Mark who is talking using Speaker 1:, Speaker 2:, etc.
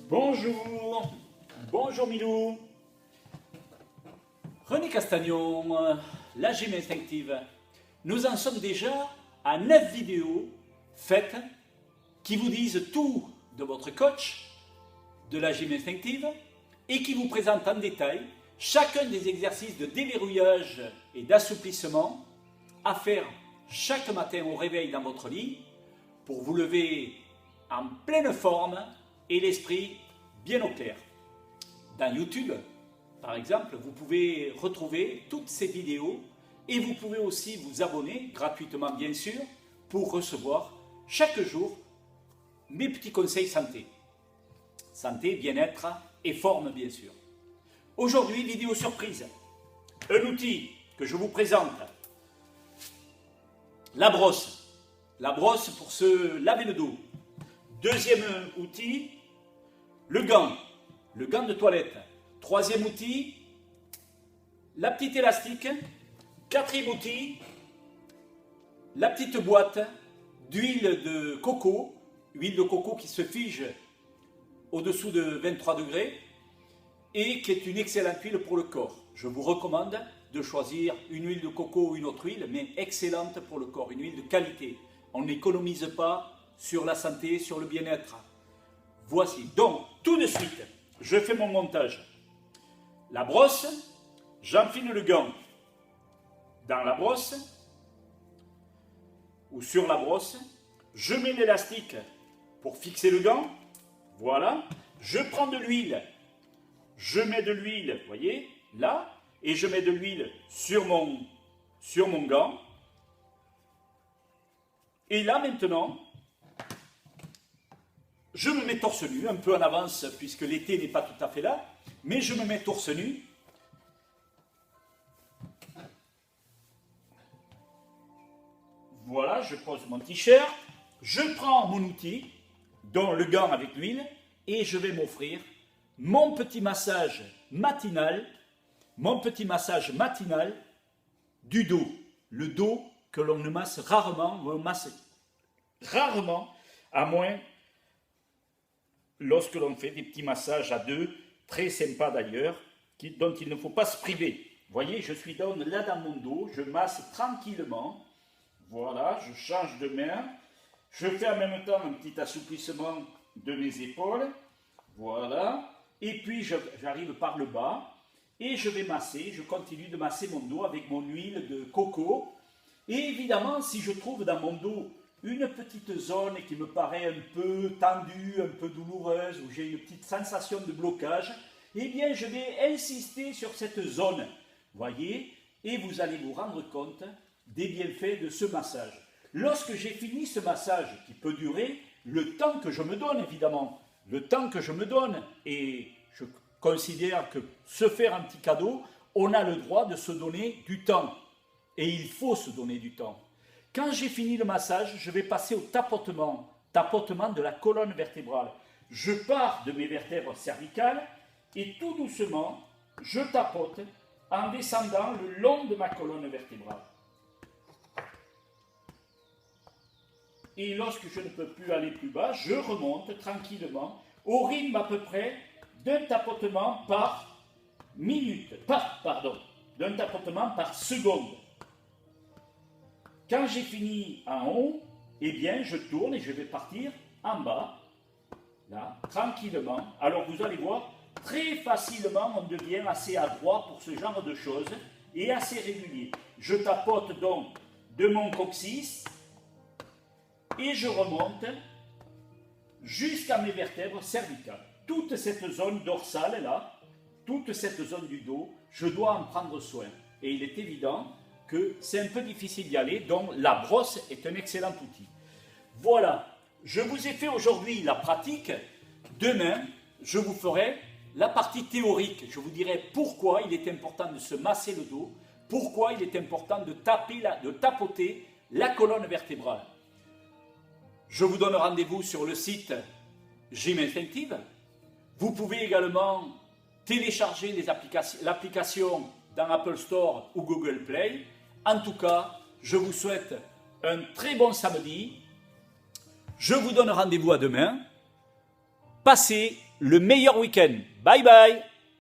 Speaker 1: Bonjour, bonjour Milou. René Castagnon, la gym instinctive. Nous en sommes déjà à 9 vidéos faites qui vous disent tout de votre coach de la gym instinctive et qui vous présentent en détail chacun des exercices de déverrouillage et d'assouplissement à faire chaque matin au réveil dans votre lit pour vous lever en pleine forme et l'esprit bien au clair. Dans YouTube, par exemple, vous pouvez retrouver toutes ces vidéos et vous pouvez aussi vous abonner, gratuitement bien sûr, pour recevoir chaque jour mes petits conseils santé. Santé, bien-être et forme bien sûr. Aujourd'hui, vidéo surprise. Un outil que je vous présente. La brosse. La brosse pour se laver le dos. Deuxième outil, le gant de toilette. Troisième outil, la petite élastique. Quatrième outil, la petite boîte d'huile de coco. Huile de coco qui se fige au-dessous de 23 degrés et qui est une excellente huile pour le corps. Je vous recommande de choisir une huile de coco ou une autre huile, mais excellente pour le corps, une huile de qualité. On n'économise pas sur la santé, sur le bien-être. Voici. Donc, tout de suite, je fais mon montage. La brosse, j'enfile le gant dans la brosse ou sur la brosse. Je mets l'élastique pour fixer le gant. Voilà. Je prends de l'huile. Je mets de l'huile, vous voyez, là. Et je mets de l'huile sur mon gant. Et là, maintenant, je me mets torse nu, un peu en avance, puisque l'été n'est pas tout à fait là. Mais je me mets torse nu. Voilà, je pose mon t-shirt. Je prends mon outil, dont le gant avec l'huile, et je vais m'offrir mon petit massage matinal du dos. Le dos que l'on ne masse rarement, ou on masse rarement, à moins lorsque l'on fait des petits massages à deux, très sympas d'ailleurs, dont il ne faut pas se priver. Vous voyez, je suis là dans mon dos, je masse tranquillement. Voilà, je change de main. Je fais en même temps un petit assouplissement de mes épaules. Voilà. Et puis j'arrive par le bas et je vais masser. Je continue de masser mon dos avec mon huile de coco. Et évidemment, si je trouve dans mon dos une petite zone qui me paraît un peu tendue, un peu douloureuse, où j'ai une petite sensation de blocage, eh bien je vais insister sur cette zone. Voyez, et vous allez vous rendre compte des bienfaits de ce massage. Lorsque j'ai fini ce massage, qui peut durer le temps que je me donne, évidemment, le temps que je me donne, et je considère que se faire un petit cadeau, on a le droit de se donner du temps. Et il faut se donner du temps. Quand j'ai fini le massage, je vais passer au tapotement de la colonne vertébrale. Je pars de mes vertèbres cervicales et tout doucement, je tapote en descendant le long de ma colonne vertébrale. Et lorsque je ne peux plus aller plus bas, je remonte tranquillement au rythme à peu près d'un tapotement par d'un tapotement par seconde. Quand j'ai fini en haut, eh bien je tourne et je vais partir en bas, là, tranquillement. Alors vous allez voir, très facilement on devient assez adroit pour ce genre de choses et assez régulier. Je tapote donc de mon coccyx et je remonte jusqu'à mes vertèbres cervicales. Toute cette zone dorsale là, toute cette zone du dos, je dois en prendre soin. Et il est évident que c'est un peu difficile d'y aller, donc la brosse est un excellent outil. Voilà, je vous ai fait aujourd'hui la pratique. Demain, je vous ferai la partie théorique. Je vous dirai pourquoi il est important de se masser le dos, pourquoi il est important de tapoter la colonne vertébrale. Je vous donne rendez-vous sur le site Gym Instinctive. Vous pouvez également télécharger l'application dans Apple Store ou Google Play. En tout cas, je vous souhaite un très bon samedi. Je vous donne rendez-vous à demain. Passez le meilleur week-end. Bye bye.